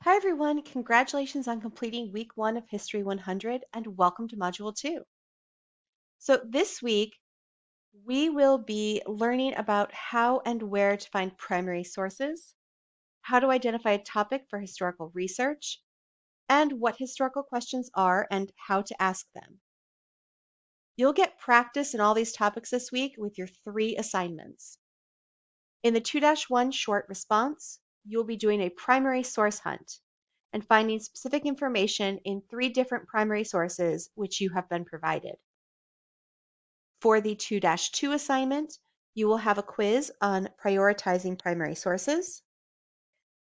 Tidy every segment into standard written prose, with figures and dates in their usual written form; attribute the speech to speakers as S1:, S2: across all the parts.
S1: Hi everyone, congratulations on completing week 1 of History 100 and welcome to Module 2. So this week we will be learning about how and where to find primary sources, how to identify a topic for historical research, and what historical questions are and how to ask them. You'll get practice in all these topics this week with your 3 assignments. In the 2-1 short response, you'll be doing a primary source hunt and finding specific information in 3 different primary sources which you have been provided. For the 2-2 assignment, you will have a quiz on prioritizing primary sources.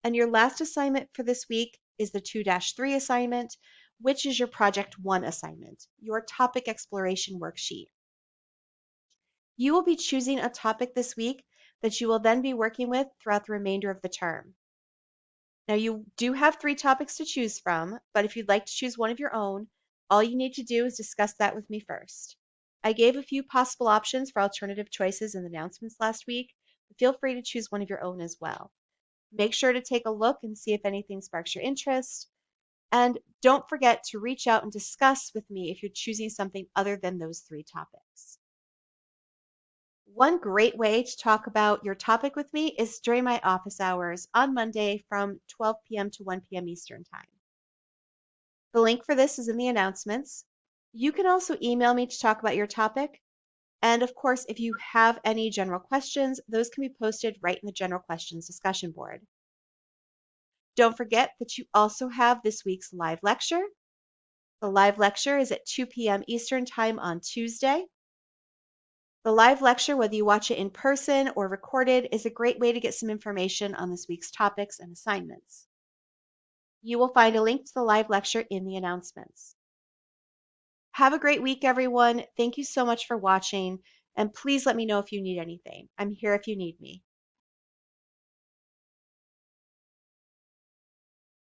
S1: And your last assignment for this week is the 2-3 assignment, which is your Project 1 assignment, your topic exploration worksheet. You will be choosing a topic this week that you will then be working with throughout the remainder of the term. Now you do have 3 topics to choose from, but if you'd like to choose one of your own, all you need to do is discuss that with me first. I gave a few possible options for alternative choices in the announcements last week, but feel free to choose one of your own as well. Make sure to take a look and see if anything sparks your interest. And don't forget to reach out and discuss with me if you're choosing something other than those 3 topics. One great way to talk about your topic with me is during my office hours on Monday from 12 p.m. to 1 p.m. Eastern Time. The link for this is in the announcements. You can also email me to talk about your topic. And of course, if you have any general questions, those can be posted right in the general questions discussion board. Don't forget that you also have this week's live lecture. The live lecture is at 2 p.m. Eastern Time on Tuesday. The live lecture, whether you watch it in person or recorded, is a great way to get some information on this week's topics and assignments. You will find a link to the live lecture in the announcements. Have a great week, everyone. Thank you so much for watching, and please let me know if you need anything. I'm here if you need me.